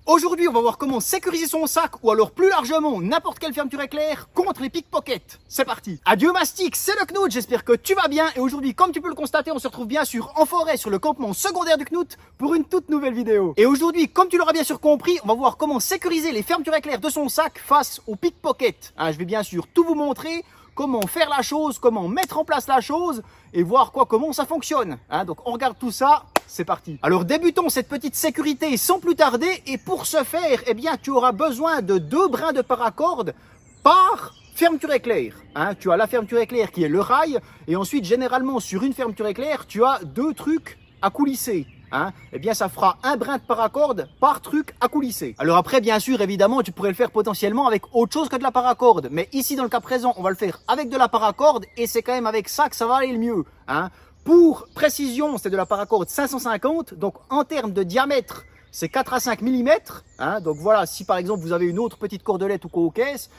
Aujourd'hui, on va voir comment sécuriser son sac ou alors plus largement n'importe quelle fermeture éclair contre les pickpockets. C'est parti. Adieu Mastic, c'est le Knout, j'espère que tu vas bien et aujourd'hui, comme tu peux le constater, on se retrouve bien sûr en forêt sur le campement secondaire du Knout pour une toute nouvelle vidéo. Et aujourd'hui, comme tu l'auras bien sûr compris, on va voir comment sécuriser les fermetures éclair de son sac face aux pickpockets. Je vais bien sûr tout vous montrer, comment faire la chose, comment mettre en place la chose et voir comment ça fonctionne. Donc on regarde tout ça. C'est parti. Alors débutons cette petite sécurité sans plus tarder et pour ce faire, tu auras besoin de 2 brins de paracorde par fermeture éclair. Tu as la fermeture éclair qui est le rail et ensuite généralement sur une fermeture éclair, tu as 2 trucs à coulisser. Ça fera un brin de paracorde par truc à coulisser. Alors après, bien sûr, évidemment, tu pourrais le faire potentiellement avec autre chose que de la paracorde. Mais ici, dans le cas présent, on va le faire avec de la paracorde et c'est quand même avec ça que ça va aller le mieux. Pour précision, c'est de la paracorde 550, donc en termes de diamètre, c'est 4 à 5 mm. Donc voilà, si par exemple vous avez une autre petite cordelette ou co-caisse,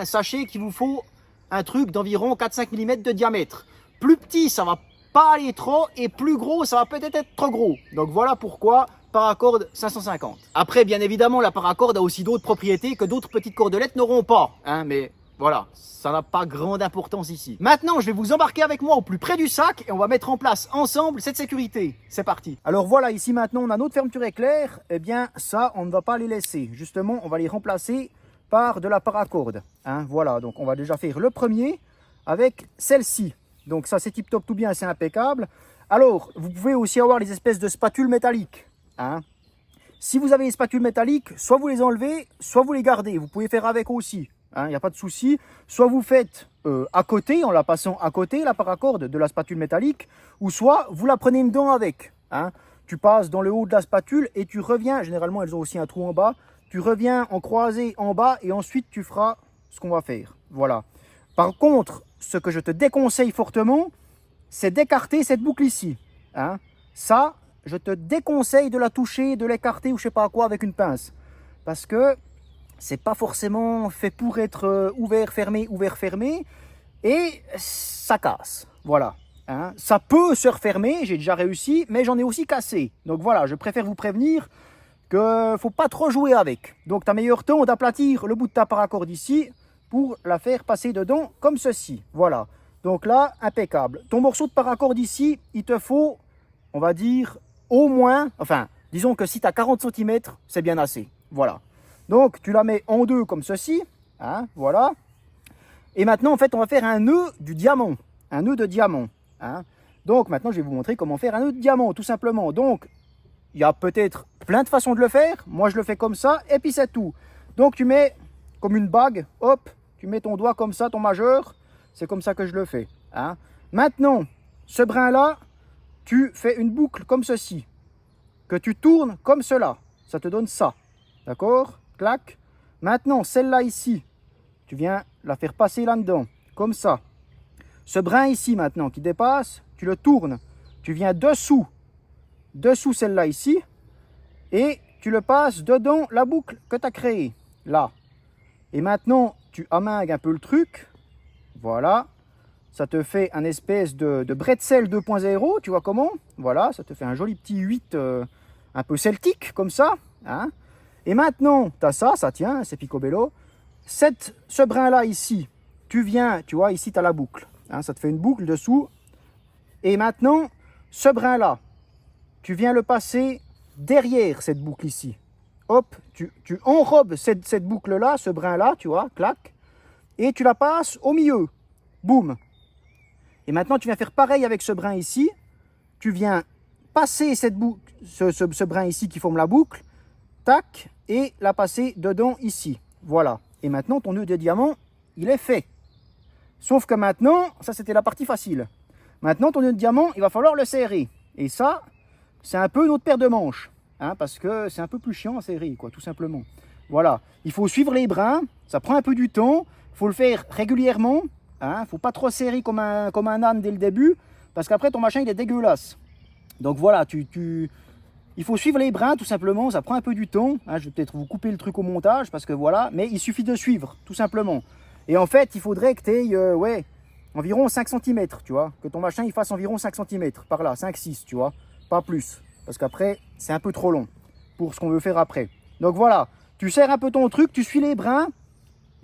sachez qu'il vous faut un truc d'environ 4-5 mm de diamètre. Plus petit, ça va pas aller trop, et plus gros, ça va peut-être être trop gros. Donc voilà pourquoi paracorde 550. Après, bien évidemment, la paracorde a aussi d'autres propriétés que d'autres petites cordelettes n'auront pas. Mais voilà, ça n'a pas grande importance ici. Maintenant, je vais vous embarquer avec moi au plus près du sac et on va mettre en place ensemble cette sécurité. C'est parti. Alors voilà, ici maintenant, on a notre fermeture éclair. Ça, on ne va pas les laisser. Justement, on va les remplacer par de la paracorde. Voilà, donc on va déjà faire le premier avec celle-ci. Donc ça, c'est tip top tout bien, c'est impeccable. Alors, vous pouvez aussi avoir les espèces de spatules métalliques. Si vous avez les spatules métalliques, soit vous les enlevez, soit vous les gardez. Vous pouvez faire avec aussi. Il n'y a pas de souci. Soit vous faites à côté, en la passant à côté, la paracorde de la spatule métallique, ou soit vous la prenez dedans avec. Tu passes dans le haut de la spatule et tu reviens. Généralement, elles ont aussi un trou en bas. Tu reviens en croisé en bas et ensuite tu feras ce qu'on va faire. Voilà. Par contre, ce que je te déconseille fortement, c'est d'écarter cette boucle ici. Ça, je te déconseille de la toucher, de l'écarter ou je sais pas quoi avec une pince. Parce que c'est pas forcément fait pour être ouvert, fermé, et ça casse. Voilà. Ça peut se refermer, j'ai déjà réussi, mais j'en ai aussi cassé. Donc voilà, je préfère vous prévenir que faut pas trop jouer avec. Donc tu as meilleur temps d'aplatir le bout de ta paracorde ici pour la faire passer dedans comme ceci. Voilà. Donc là, impeccable. Ton morceau de paracorde ici, il te faut, on va dire, au moins, disons que si tu as 40 cm, c'est bien assez. Voilà. Donc, tu la mets en deux comme ceci. Voilà. Et maintenant, en fait, on va faire un nœud du diamant. Un nœud de diamant. Donc, maintenant, je vais vous montrer comment faire un nœud de diamant, tout simplement. Donc, il y a peut-être plein de façons de le faire. Moi, je le fais comme ça, et puis c'est tout. Donc, tu mets comme une bague, hop, tu mets ton doigt comme ça, ton majeur. C'est comme ça que je le fais. Maintenant, ce brin-là, tu fais une boucle comme ceci, que tu tournes comme cela. Ça te donne ça. D'accord? Clac. Maintenant, celle-là ici, tu viens la faire passer là-dedans, comme ça. Ce brin ici maintenant qui dépasse, tu le tournes. Tu viens dessous celle-là ici, et tu le passes dedans la boucle que tu as créée, là. Et maintenant, tu amangues un peu le truc. Voilà. Ça te fait un espèce de bretzel 2.0, tu vois comment? Voilà, ça te fait un joli petit 8 un peu celtique, comme ça. Et maintenant, tu as ça tient, c'est picobello. Ce brin-là ici, tu viens, tu vois, ici tu as la boucle. Ça te fait une boucle dessous. Et maintenant, ce brin-là, tu viens le passer derrière cette boucle ici. Hop, tu enrobes cette boucle-là, ce brin-là, tu vois, clac. Et tu la passes au milieu. Boum. Et maintenant, tu viens faire pareil avec ce brin ici. Tu viens passer cette boucle, ce brin ici qui forme la boucle. Tac. Et la passer dedans ici. Voilà. Et maintenant, ton nœud de diamant, il est fait. Sauf que maintenant, ça c'était la partie facile. Maintenant, ton nœud de diamant, il va falloir le serrer. Et ça, c'est un peu notre paire de manches. Parce que c'est un peu plus chiant à serrer, quoi, tout simplement. Voilà. Il faut suivre les brins. Ça prend un peu du temps. Il faut le faire régulièrement. Faut pas trop serrer comme un âne dès le début. Parce qu'après, ton machin, il est dégueulasse. Donc voilà, il faut suivre les brins tout simplement, ça prend un peu du temps. Je vais peut-être vous couper le truc au montage parce que voilà, mais il suffit de suivre tout simplement. Et en fait, il faudrait que tu aies environ 5 cm, tu vois, que ton machin il fasse environ 5 cm par là, 5-6, tu vois, pas plus. Parce qu'après, c'est un peu trop long pour ce qu'on veut faire après. Donc voilà, tu serres un peu ton truc, tu suis les brins.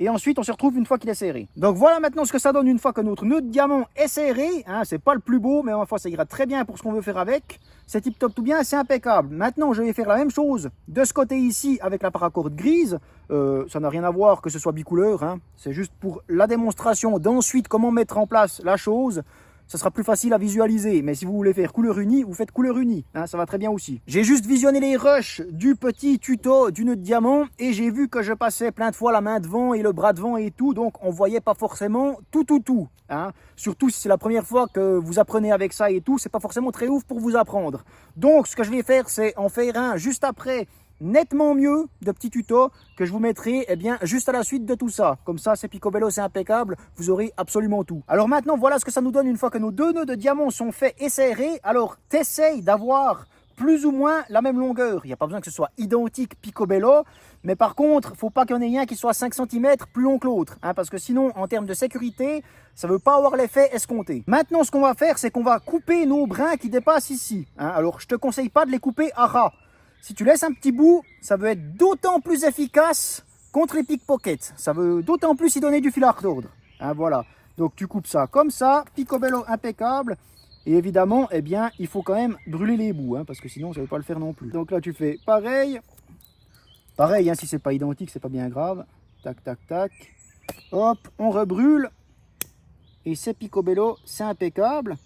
Et ensuite, on se retrouve une fois qu'il est serré. Donc voilà maintenant ce que ça donne une fois que notre nœud de diamant est serré. Hein, c'est pas le plus beau, mais enfin ça ira très bien pour ce qu'on veut faire avec. C'est tip top tout bien, c'est impeccable. Maintenant, je vais faire la même chose de ce côté ici avec la paracorde grise. Ça n'a rien à voir que ce soit bicouleur. Hein. C'est juste pour la démonstration d'ensuite comment mettre en place la chose. Ça sera plus facile à visualiser, mais si vous voulez faire couleur unie, vous faites couleur unie, hein, ça va très bien aussi. J'ai juste visionné les rushs du petit tuto du nœud de diamant et j'ai vu que je passais plein de fois la main devant et le bras devant et tout, donc on voyait pas forcément tout. Hein. Surtout si c'est la première fois que vous apprenez avec ça et tout, c'est pas forcément très ouf pour vous apprendre. Donc ce que je vais faire, c'est en faire un juste après, nettement mieux, de petits tutos que je vous mettrai juste à la suite de tout ça. Comme ça, c'est picobello, c'est impeccable, vous aurez absolument tout. Alors maintenant, voilà ce que ça nous donne une fois que nos deux nœuds de diamant sont faits et serrés. Alors, t'essayes d'avoir plus ou moins la même longueur. Il n'y a pas besoin que ce soit identique picobello, mais par contre, faut pas qu'il y en ait un qui soit 5 cm plus long que l'autre, hein, parce que sinon, en termes de sécurité, ça ne veut pas avoir l'effet escompté. Maintenant, ce qu'on va faire, c'est qu'on va couper nos brins qui dépassent ici. Hein. Alors, je te conseille pas de les couper à ras. Si tu laisses un petit bout, ça veut être d'autant plus efficace contre les pickpockets. Ça veut d'autant plus y donner du fil à retordre. Hein, voilà. Donc tu coupes ça comme ça, picobello impeccable. Et évidemment, il faut quand même brûler les bouts, hein, parce que sinon ça ne veut pas le faire non plus. Donc là tu fais pareil. Pareil, hein, si c'est pas identique, c'est pas bien grave. Tac, tac, tac. Hop, on rebrûle. Et c'est picobello, c'est impeccable.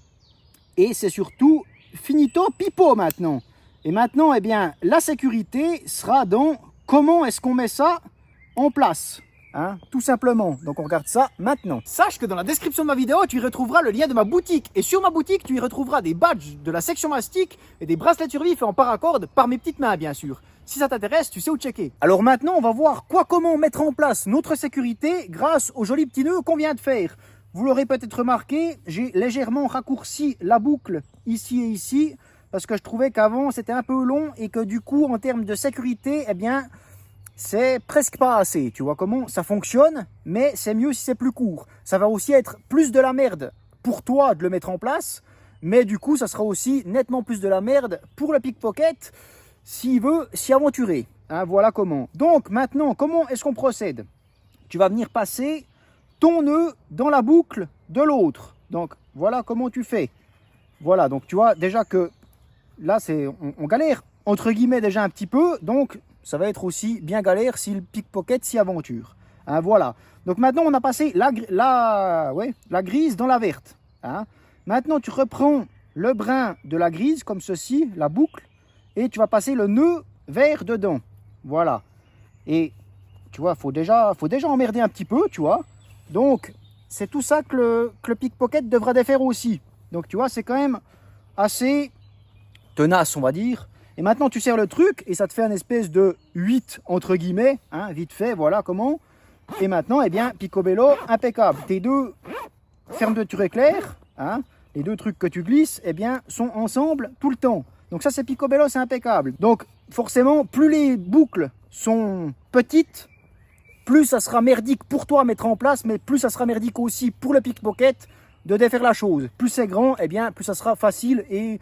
Et c'est surtout finito pipo maintenant. Et maintenant, la sécurité sera dans comment est-ce qu'on met ça en place. Hein, tout simplement. Donc on regarde ça maintenant. Sache que dans la description de ma vidéo, tu y retrouveras le lien de ma boutique. Et sur ma boutique, tu y retrouveras des badges de la section mastic et des bracelets de survie faits en paracorde par mes petites mains, bien sûr. Si ça t'intéresse, tu sais où checker. Alors maintenant, on va voir comment mettre en place notre sécurité grâce aux jolis petits nœuds qu'on vient de faire. Vous l'aurez peut-être remarqué, j'ai légèrement raccourci la boucle ici et ici. Parce que je trouvais qu'avant c'était un peu long et que du coup en termes de sécurité, c'est presque pas assez. Tu vois comment ça fonctionne, mais c'est mieux si c'est plus court. Ça va aussi être plus de la merde pour toi de le mettre en place, mais du coup ça sera aussi nettement plus de la merde pour le pickpocket s'il veut s'y aventurer. Hein, voilà comment. Donc maintenant, comment est-ce qu'on procède? Tu vas venir passer ton nœud dans la boucle de l'autre. Donc voilà comment tu fais. Voilà, donc tu vois déjà que là, on galère, entre guillemets, déjà un petit peu. Donc, ça va être aussi bien galère si le pickpocket s'y aventure. Hein, voilà. Donc, maintenant, on a passé la grise dans la verte. Hein. Maintenant, tu reprends le brin de la grise, comme ceci, la boucle. Et tu vas passer le nœud vert dedans. Voilà. Et, tu vois, faut déjà emmerder un petit peu, tu vois. Donc, c'est tout ça que le pickpocket devra défaire aussi. Donc, tu vois, c'est quand même assez tenace, on va dire. Et maintenant tu serres le truc et ça te fait un espèce de 8 entre guillemets, hein, vite fait, voilà comment. Et maintenant, picobello impeccable. Tes deux fermetures éclair, hein, les deux trucs que tu glisses, sont ensemble tout le temps. Donc ça c'est picobello, c'est impeccable. Donc forcément, plus les boucles sont petites, plus ça sera merdique pour toi à mettre en place, mais plus ça sera merdique aussi pour le pickpocket de défaire la chose. Plus c'est grand, plus ça sera facile et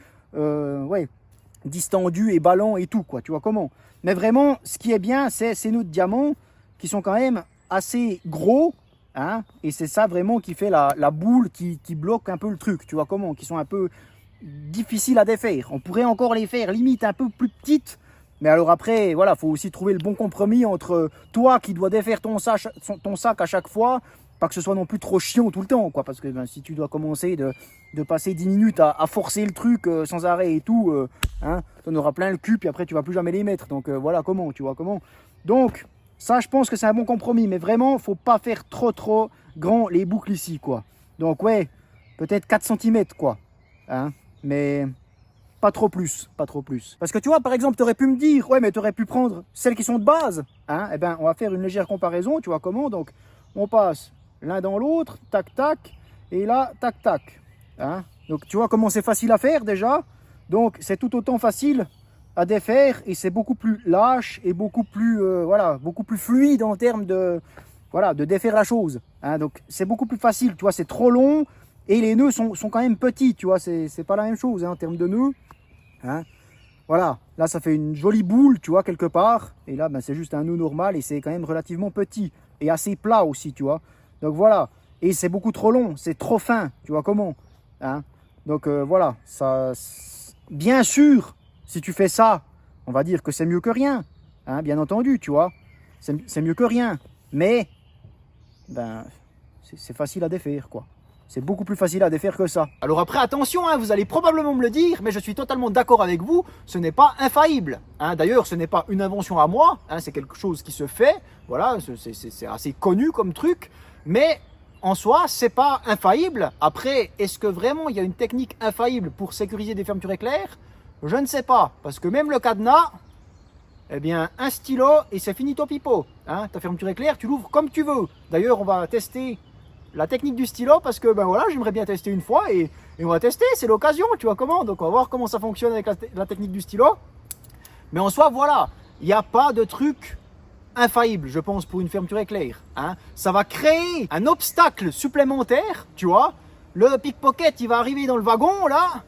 distendu et ballant et tout, quoi, tu vois comment. Mais vraiment, ce qui est bien, c'est ces nœuds de diamant qui sont quand même assez gros, hein, et c'est ça vraiment qui fait la boule qui bloque un peu le truc, tu vois comment, qui sont un peu difficiles à défaire. On pourrait encore les faire limite un peu plus petites, mais alors après, voilà, faut aussi trouver le bon compromis entre toi qui dois défaire ton sac à chaque fois, pas que ce soit non plus trop chiant tout le temps, quoi, parce que si tu dois commencer de passer 10 minutes à forcer le truc sans arrêt et tout, hein, tu en auras plein le cul, puis après tu vas plus jamais les mettre, donc voilà comment, tu vois comment. Donc, ça je pense que c'est un bon compromis, mais vraiment, faut pas faire trop grand les boucles ici, quoi. Donc ouais, peut-être 4 cm, quoi, hein, mais pas trop plus. Parce que tu vois, par exemple, tu aurais pu me dire, ouais, mais tu aurais pu prendre celles qui sont de base, hein, on va faire une légère comparaison, tu vois comment, donc on passe l'un dans l'autre, tac tac, et là, tac tac. Hein? Donc tu vois comment c'est facile à faire déjà. Donc c'est tout autant facile à défaire et c'est beaucoup plus lâche et beaucoup plus, beaucoup plus fluide en termes de défaire la chose. Hein? Donc c'est beaucoup plus facile, tu vois, c'est trop long et les nœuds sont quand même petits, tu vois, c'est pas la même chose, hein, en termes de nœuds. Hein? Voilà, là ça fait une jolie boule, tu vois, quelque part. Et là, ben, c'est juste un nœud normal et c'est quand même relativement petit. Et assez plat aussi, tu vois. Donc voilà, et c'est beaucoup trop long, c'est trop fin, tu vois comment, hein. Donc voilà, ça, bien sûr, si tu fais ça, on va dire que c'est mieux que rien, hein, bien entendu, tu vois. C'est mieux que rien, mais ben, c'est facile à défaire, quoi. C'est beaucoup plus facile à défaire que ça. Alors après, attention, hein, vous allez probablement me le dire, mais je suis totalement d'accord avec vous, ce n'est pas infaillible. Hein. D'ailleurs, ce n'est pas une invention à moi, hein, c'est quelque chose qui se fait, voilà, c'est assez connu comme truc, mais en soi, c'est pas infaillible. Après, est-ce que vraiment il y a une technique infaillible pour sécuriser des fermetures éclairs? Je ne sais pas, parce que même le cadenas, eh bien, un stylo et c'est fini ton pipeau. Hein. Ta fermeture éclair, tu l'ouvres comme tu veux. D'ailleurs, on va tester la technique du stylo parce que ben voilà, j'aimerais bien tester une fois et on va tester, c'est l'occasion, tu vois comment. Donc on va voir comment ça fonctionne avec la technique du stylo. Mais en soi, voilà, il n'y a pas de truc infaillible, je pense, pour une fermeture éclair. Hein. Ça va créer un obstacle supplémentaire, tu vois. Le pickpocket, il va arriver dans le wagon, là,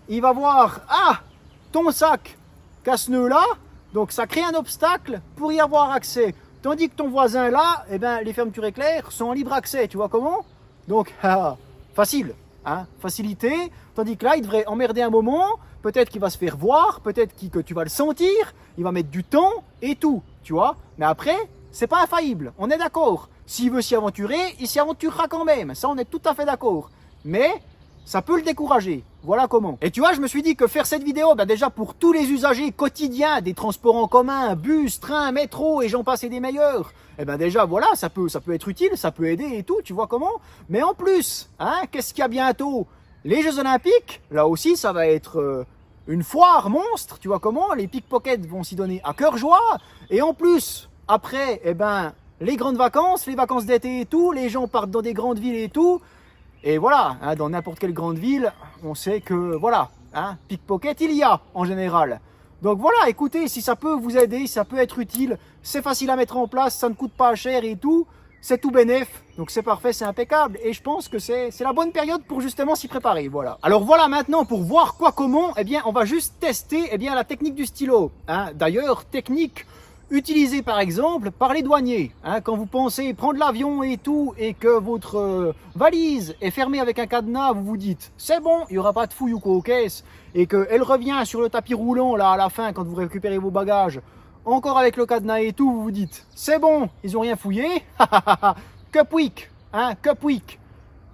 il va voir, ah, ton sac casse-nœud là, donc ça crée un obstacle pour y avoir accès. Tandis que ton voisin là, eh ben, les fermetures éclairs sont en libre accès, tu vois comment? Donc, facile, hein, facilité. Tandis que là, il devrait emmerder un moment, peut-être qu'il va se faire voir, peut-être que tu vas le sentir, il va mettre du temps et tout, tu vois. Mais après, c'est pas infaillible, on est d'accord. S'il veut s'y aventurer, il s'y aventurera quand même, ça on est tout à fait d'accord. Mais ça peut le décourager, voilà comment. Et tu vois, je me suis dit que faire cette vidéo, ben déjà pour tous les usagers quotidiens des transports en commun, bus, train, métro et j'en passe et des meilleurs, et ben déjà voilà, ça peut être utile, ça peut aider et tout, tu vois comment. Mais en plus, hein, qu'est-ce qu'il y a bientôt? Les Jeux Olympiques, là aussi ça va être une foire monstre, tu vois comment. Les pickpockets vont s'y donner à cœur joie. Et en plus, après, eh ben, les grandes vacances, les vacances d'été et tout, les gens partent dans des grandes villes et tout. Et voilà, hein, dans n'importe quelle grande ville, on sait que, voilà, hein, pickpocket, il y a en général. Donc voilà, écoutez, si ça peut vous aider, ça peut être utile, c'est facile à mettre en place, ça ne coûte pas cher et tout, c'est tout bénef, donc c'est parfait, c'est impeccable. Et je pense que c'est la bonne période pour justement s'y préparer, voilà. Alors voilà, maintenant, pour voir quoi, comment, eh bien, on va juste tester, eh bien, la technique du stylo. Hein. D'ailleurs, technique utilisé par exemple par les douaniers, hein, quand vous pensez prendre l'avion et tout et que votre valise est fermée avec un cadenas, vous vous dites c'est bon, il n'y aura pas de fouille ou quoi aux caisses, et qu'elle revient sur le tapis roulant là à la fin quand vous récupérez vos bagages, encore avec le cadenas et tout, vous vous dites c'est bon, ils n'ont rien fouillé, que pouic, hein, que pouic.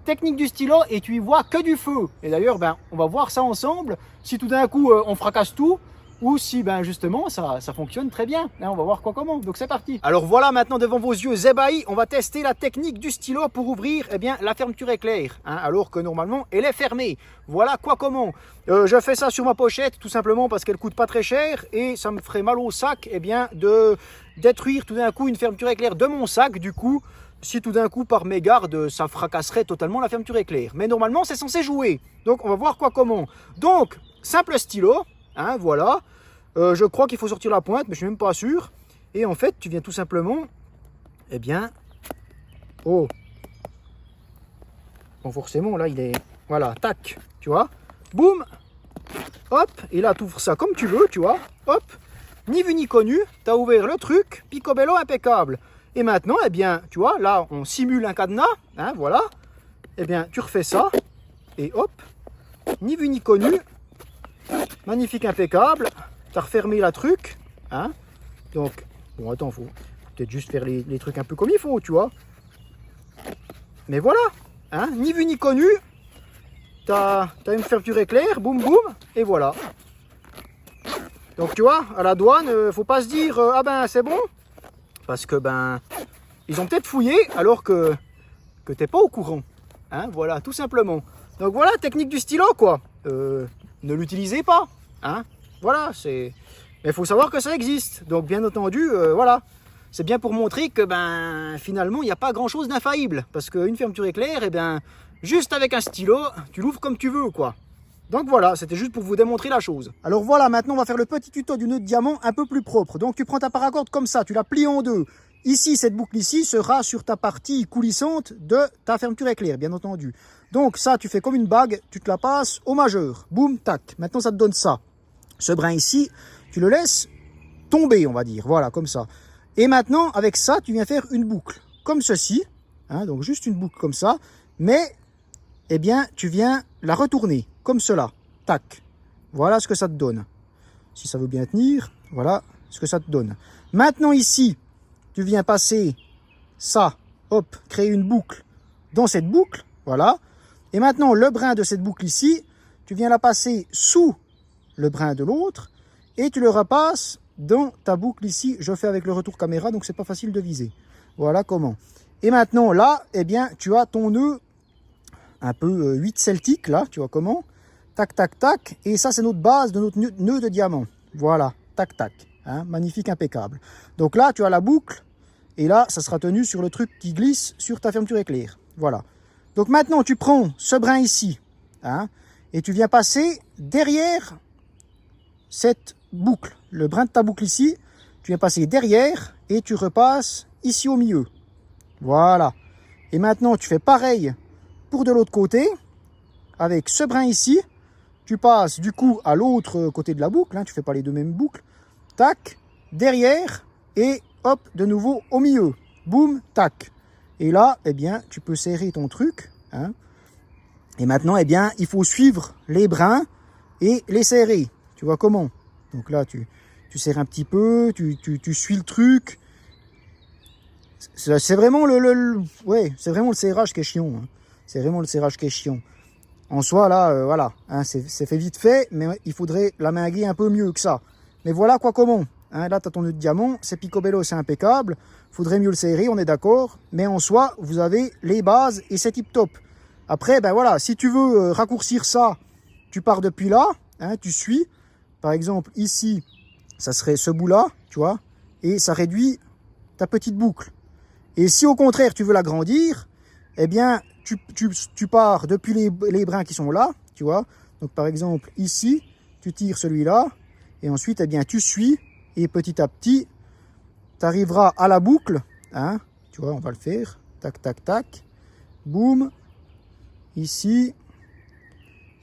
Technique du stylo et tu y vois que du feu. Et d'ailleurs, ben, on va voir ça ensemble, si tout d'un coup on fracasse tout, ou si ben justement ça fonctionne très bien. Là, on va voir quoi comment, donc c'est parti. Alors voilà, maintenant devant vos yeux ébahis, on va tester la technique du stylo pour ouvrir eh bien, la fermeture éclair, hein, alors que normalement elle est fermée. Voilà quoi comment. Je fais ça sur ma pochette tout simplement parce qu'elle coûte pas très cher et ça me ferait mal au sac eh bien, de détruire tout d'un coup une fermeture éclair de mon sac, du coup si tout d'un coup par mégarde ça fracasserait totalement la fermeture éclair. Mais normalement c'est censé jouer, donc on va voir quoi comment. Donc simple stylo, hein, voilà. Je crois qu'il faut sortir la pointe, mais je suis même pas sûr. Et en fait, tu viens tout simplement, eh bien, oh, bon forcément là il est, voilà, tac, tu vois, boum, hop, et là tu ouvres ça comme tu veux, tu vois, hop, ni vu ni connu, tu as ouvert le truc, picobello impeccable. Et maintenant, eh bien, tu vois, là on simule un cadenas, hein, voilà, eh bien tu refais ça, et hop, ni vu ni connu, magnifique, impeccable. T'as refermé la truc, hein, donc, bon attends, faut peut-être juste faire les trucs un peu comme il faut, tu vois, mais voilà, hein, ni vu ni connu, t'as une fermeture éclair, boum boum, et voilà. Donc tu vois, à la douane, faut pas se dire, ah ben c'est bon, parce que ben, ils ont peut-être fouillé, alors que t'es pas au courant, hein, voilà, tout simplement. Donc voilà, technique du stylo, quoi, ne l'utilisez pas, hein. Voilà, mais il faut savoir que ça existe. Donc bien entendu, voilà. C'est bien pour montrer que ben finalement, il n'y a pas grand-chose d'infaillible. Parce qu'une fermeture éclair, eh ben, juste avec un stylo, tu l'ouvres comme tu veux, quoi. Donc voilà, c'était juste pour vous démontrer la chose. Alors voilà, maintenant on va faire le petit tuto du nœud de diamant un peu plus propre. Donc tu prends ta paracorde comme ça, tu la plies en deux. Ici, cette boucle ici sera sur ta partie coulissante de ta fermeture éclair, bien entendu. Donc ça, tu fais comme une bague, tu te la passes au majeur. Boum, tac. Maintenant, ça te donne ça. ce brin ici, tu le laisses tomber, on va dire, voilà, comme ça. Et maintenant, avec ça, tu viens faire une boucle, comme ceci, hein, donc juste une boucle comme ça, mais, eh bien, tu viens la retourner, comme cela, tac. Voilà ce que ça te donne. Si ça veut bien tenir, voilà ce que ça te donne. Maintenant, ici, tu viens passer ça, hop, créer une boucle dans cette boucle, voilà. Et maintenant, le brin de cette boucle ici, tu viens la passer sous le brin de l'autre et tu le repasses dans ta boucle ici. Je fais avec le retour caméra, donc c'est pas facile de viser. Voilà comment. Et maintenant, là, eh bien, tu as ton nœud un peu 8 celtique, là, tu vois comment. Tac, tac, tac. Et ça, c'est notre base de notre nœud de diamant. Voilà, tac, tac. Hein, magnifique, impeccable. Donc là, tu as la boucle. Et là, ça sera tenu sur le truc qui glisse sur ta fermeture éclair. Voilà. Donc maintenant, tu prends ce brin ici, hein, et tu viens passer derrière cette boucle. Le brin de ta boucle ici, tu viens passer derrière et tu repasses ici au milieu. Voilà. Et maintenant, tu fais pareil pour de l'autre côté. Avec ce brin ici, tu passes du coup à l'autre côté de la boucle. Hein, tu ne fais pas les deux mêmes boucles. Tac, derrière et hop, de nouveau au milieu. Boum, tac. Et là, eh bien, tu peux serrer ton truc. Hein. Et maintenant, eh bien, il faut suivre les brins et les serrer. Tu vois comment? Donc là, tu serres un petit peu, tu suis le truc. C'est vraiment ouais, c'est vraiment le serrage qui est chiant. Hein. C'est vraiment le serrage qui est chiant. En soi, là, voilà, hein, c'est fait vite fait, mais il faudrait la mainguer un peu mieux que ça. Mais voilà quoi comment. Hein, là, tu as ton nœud de diamant, c'est picobello, c'est impeccable. Faudrait mieux le serrer, on est d'accord. Mais en soi, vous avez les bases et c'est tip top. Après, ben voilà, si tu veux raccourcir ça, tu pars depuis là, hein, tu suis. Par exemple, ici, ça serait ce bout-là, tu vois, et ça réduit ta petite boucle. Et si au contraire, tu veux l'agrandir, eh bien, tu pars depuis les brins qui sont là, tu vois. Donc, par exemple, ici, tu tires celui-là, et ensuite, eh bien, tu suis, et petit à petit, tu arriveras à la boucle, hein, tu vois, on va le faire, tac, tac, tac, boum, ici,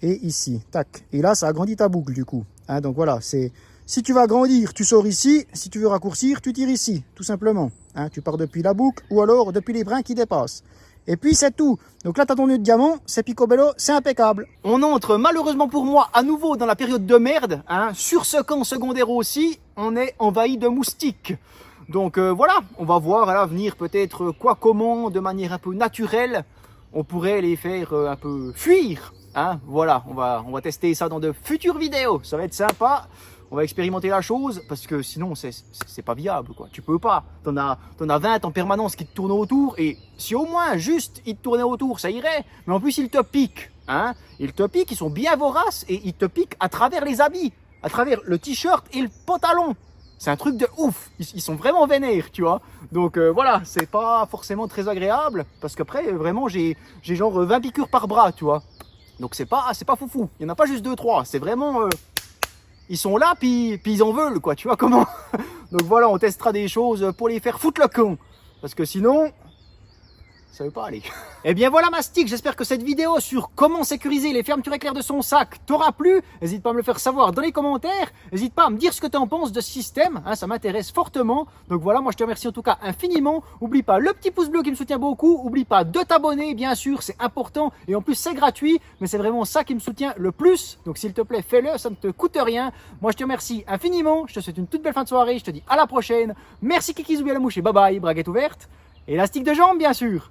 et ici, tac. Et là, ça agrandit ta boucle, du coup. Hein, donc, voilà, c'est... Si tu vas agrandir, tu sors ici. Si tu veux raccourcir, tu tires ici, tout simplement. Hein, tu pars depuis la boucle ou alors depuis les brins qui dépassent. Et puis, c'est tout. Donc là, tu as ton nœud de diamant, c'est picobello, c'est impeccable. On entre, malheureusement pour moi, à nouveau dans la période de merde. Hein. Sur ce camp secondaire aussi, on est envahi de moustiques. Donc voilà, on va voir à l'avenir peut-être quoi, comment, de manière un peu naturelle, on pourrait les faire un peu fuir. Hein. Voilà, on va tester ça dans de futures vidéos. Ça va être sympa. On va expérimenter la chose parce que sinon c'est pas viable quoi. Tu peux pas. T'en as 20 en permanence qui te tournent autour et si au moins juste ils te tournaient autour ça irait. Mais en plus ils te piquent. Hein. Ils te piquent, ils sont bien voraces et ils te piquent à travers les habits, à travers le t-shirt et le pantalon. C'est un truc de ouf. Ils sont vraiment vénères, tu vois. Donc voilà, c'est pas forcément très agréable parce qu'après vraiment j'ai genre 20 piqûres par bras, tu vois. Donc c'est pas foufou. Il y en a pas juste 2-3. C'est vraiment ils sont là, puis ils en veulent, quoi, tu vois comment. Donc voilà, on testera des choses pour les faire foutre le con. Parce que sinon, ça veut pas aller. Et bien voilà Mastic, j'espère que cette vidéo sur comment sécuriser les fermetures éclair de son sac t'aura plu. N'hésite pas à me le faire savoir dans les commentaires. N'hésite pas à me dire ce que tu en penses de ce système, hein, ça m'intéresse fortement. Donc voilà, moi je te remercie en tout cas infiniment. Oublie pas le petit pouce bleu qui me soutient beaucoup. Oublie pas de t'abonner, bien sûr, c'est important. Et en plus c'est gratuit, mais c'est vraiment ça qui me soutient le plus. Donc s'il te plaît, fais-le, ça ne te coûte rien. Moi je te remercie infiniment. Je te souhaite une toute belle fin de soirée. Je te dis à la prochaine. Merci Kiki Zoubi à la mouche et bye bye, braguette ouverte. Élastique de jambe, bien sûr.